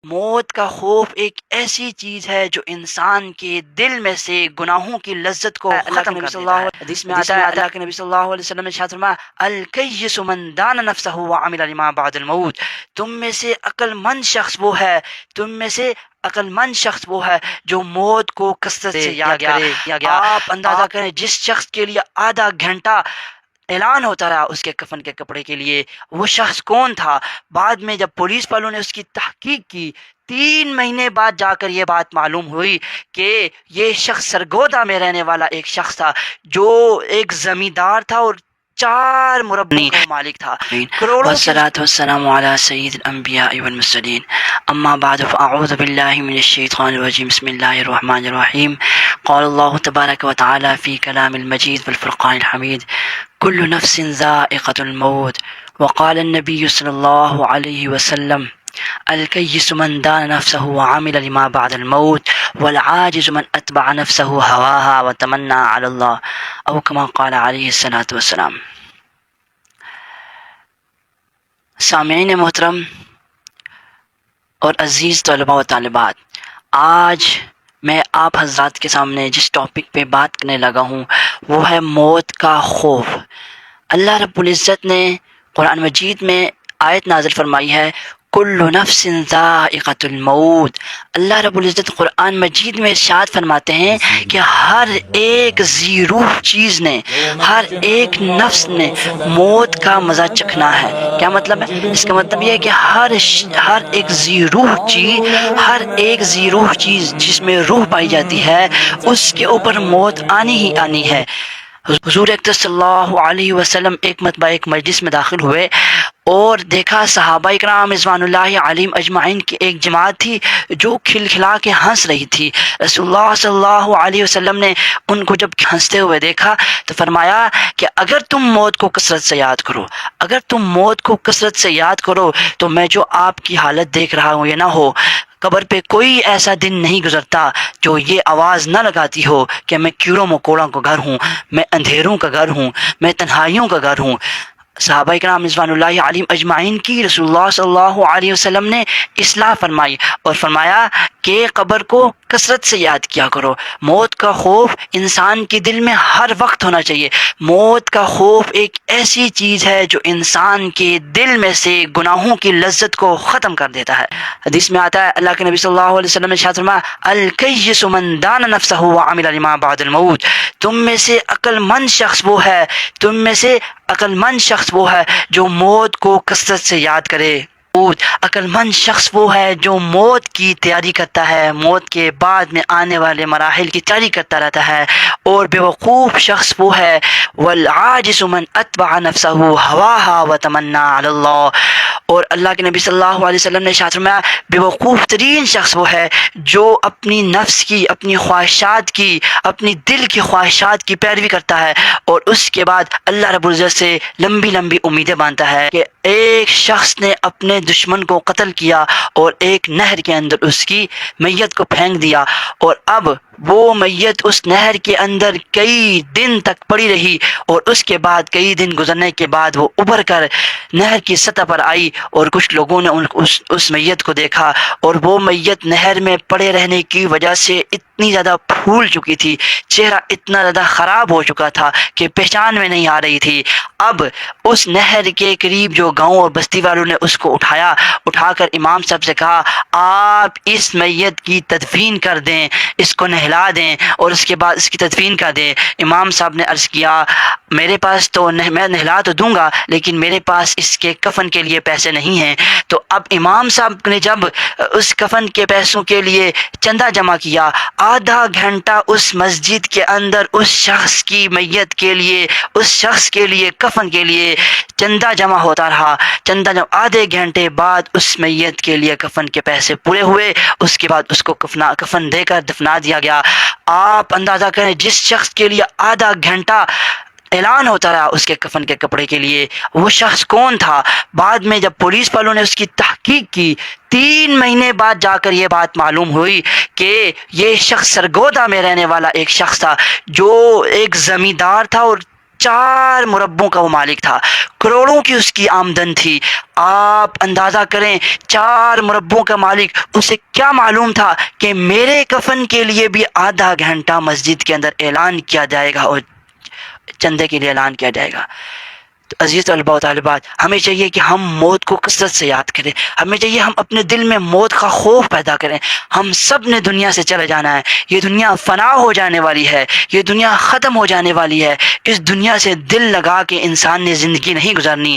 موت کا خوف ایک ایسی چیز ہے جو انسان کے دل میں سے گناہوں کی لذت کو ختم کر دیتا ہے۔ حدیث میں آتا ہے اللہ کے نبی صلی اللہ علیہ وسلم نے ارشاد فرمایا الکیس من دان نفسہ وعمل لما بعد الموت، تم میں سے عقل مند شخص وہ ہے، عقل مند شخص وہ ہے جو موت کو کثرت سے یاد کرے۔ آپ اندازہ کریں جس شخص کے لیے آدھا گھنٹہ اعلان ہوتا رہا اس کے کفن کے کپڑے کے لیے، وہ شخص کون تھا؟ بعد میں جب پولیس والوں نے اس کی تحقیق کی، 3 مہینے بعد جا کر یہ بات معلوم ہوئی کہ یہ شخص سرگودا میں رہنے والا ایک شخص تھا جو ایک زمیندار تھا اور 4 مربع کا مالک تھا۔ والصلاة والسلام على سید الانبیاء والمرسلین، اما بعد فاعوذ باللہ من الشیطان الرجیم، بسم اللہ الرحمن الرحیم۔ قال اللہ تبارک وتعالی فی کلام المجید والفرقان الحمید كل نفس ذائقة الموت، وقال النبي صلى الله عليه وسلم الكيس من دان نفسه وعمل لما بعد الموت، والعاجز من أتبع نفسه هواها وتمنى على الله، أو كما قال عليه الصلاة والسلام۔ سامعین محترم اور عزیز طلباء و طالبات، آج میں آپ حضرات کے سامنے جس ٹاپک پہ بات کرنے لگا ہوں وہ ہے موت کا خوف۔ اللہ رب العزت نے قرآن مجید میں آیت نازل فرمائی ہے کل نفس ذائقۃ الموت۔ اللہ رب العزت قرآن مجید میں ارشاد فرماتے ہیں کہ ہر ایک ذی روح چیز نے، ہر ایک نفس نے موت کا مزہ چکھنا ہے۔ کیا مطلب ہے؟ اس کا مطلب یہ ہے کہ ہر ایک ذی روح چیز جس میں روح پائی جاتی ہے اس کے اوپر موت آنی ہی آنی ہے۔ حضور اکرم صلی اللہ علیہ وسلم ایک مرتبہ ایک مجلس میں داخل ہوئے اور دیکھا صحابہ اکرام رضوان اللہ علیہم اجمعین کی ایک جماعت تھی جو کھلکھلا کے ہنس رہی تھی۔ رسول اللہ صلی اللہ علیہ وسلم نے ان کو جب ہنستے ہوئے دیکھا تو فرمایا کہ اگر تم موت کو کثرت سے یاد کرو تو میں جو آپ کی حالت دیکھ رہا ہوں یہ نہ ہو، قبر پہ کوئی ایسا دن نہیں گزرتا جو یہ آواز نہ لگاتی ہو کہ میں کیڑوں مکوڑوں کا گھر ہوں، میں اندھیروں کا گھر ہوں، میں تنہائیوں کا گھر ہوں۔ صحابہ کرام رضوان اللہ علیہم اجمعین کی رسول اللہ صلی اللہ علیہ وسلم نے اصلاح فرمائی اور فرمایا کہ قبر کو کثرت سے یاد کیا کرو۔ موت کا خوف انسان کے دل میں ہر وقت ہونا چاہیے۔ موت کا خوف ایک ایسی چیز ہے جو انسان کے دل میں سے گناہوں کی لذت کو ختم کر دیتا ہے۔ حدیث میں آتا ہے اللہ کے نبی صلی اللہ علیہ وسلم نے ارشاد فرمایا الکیس من دان نفسہ وعمل لما بعد الموت، تم میں سے عقل مند شخص وہ ہے جو موت کو کثرت سے یاد کرے۔ عقل مند شخص وہ ہے جو موت کی تیاری کرتا ہے، موت کے بعد میں آنے والے مراحل کی تیاری کرتا رہتا ہے، اور بے وقوف شخص وہ ہے والعاجز من اتبع نفسہ ہواہا وتمنى علی اللہ، اور اللہ کے نبی صلی اللہ علیہ وسلم نے ارشاد فرمایا بے وقوف ترین شخص وہ ہے جو اپنی نفس کی، اپنی خواہشات کی، اپنی دل کی خواہشات کی پیروی کرتا ہے اور اس کے بعد اللہ رب العزت سے لمبی لمبی امیدیں باندھتا ہے کہ ایک شخص نے اپنے دشمن کو قتل کیا اور ایک نہر کے اندر اس کی میت کو پھینک دیا، اور اب وہ میت اس نہر کے اندر کئی دن تک پڑی رہی، اور اس کے بعد کئی دن گزرنے کے بعد وہ ابھر کر نہر کی سطح پر آئی، اور کچھ لوگوں نے اس میت کو دیکھا، اور وہ میت نہر میں پڑے رہنے کی وجہ سے اتنی زیادہ پھول چکی تھی، چہرہ اتنا زیادہ خراب ہو چکا تھا کہ پہچان میں نہیں آ رہی تھی۔ اب اس نہر کے قریب جو گاؤں اور بستی والوں نے اس کو اٹھا کر امام صاحب سے کہا آپ اس میت کی تدفین کر دیں، اس کو نہلا دیں اور اس کے بعد اس کی تدفین کر دیں۔ امام صاحب نے عرض کیا میرے پاس تو میں نہلا تو دوں گا لیکن میرے پاس اس کے کفن کے لیے پیسے نہیں ہیں۔ تو اب امام صاحب نے جب اس کفن کے پیسوں کے لیے چندہ جمع کیا، آدھا گھنٹہ اس مسجد کے اندر اس شخص کی میت کے لیے، اس شخص کے لیے کفن کے لیے چندہ جمع ہوتا رہا۔ آدھے گھنٹے بعد اس میت کے لیے کفن کے پیسے پورے ہوئے، اس کے بعد اس کو کفن دے کر دفنا دیا گیا۔ آپ اندازہ کریں جس شخص کے لیے آدھا گھنٹہ اعلان ہوتا رہا اس کے کفن کے کپڑے کے لیے، وہ شخص کون تھا؟ بعد میں جب پولیس والوں نے اس کی تحقیق کی، 3 مہینے بعد جا کر یہ بات معلوم ہوئی کہ یہ شخص سرگودا میں رہنے والا ایک شخص تھا جو ایک زمیندار تھا اور 4 مربوں کا وہ مالک تھا، کروڑوں کی اس کی آمدن تھی۔ آپ اندازہ کریں 4 مربوں کا مالک، اسے کیا معلوم تھا کہ میرے کفن کے لیے بھی آدھا گھنٹہ مسجد کے اندر اعلان کیا جائے گا اور چندے کے لیے اعلان کیا جائے گا۔ تو عزیز طلباء و طالبات، ہمیں چاہیے کہ ہم موت کو کثرت سے یاد کریں، ہمیں چاہیے ہم اپنے دل میں موت کا خوف پیدا کریں۔ ہم سب نے دنیا سے چلے جانا ہے، یہ دنیا فنا ہو جانے والی ہے، یہ دنیا ختم ہو جانے والی ہے۔ اس دنیا سے دل لگا کے انسان نے زندگی نہیں گزارنی۔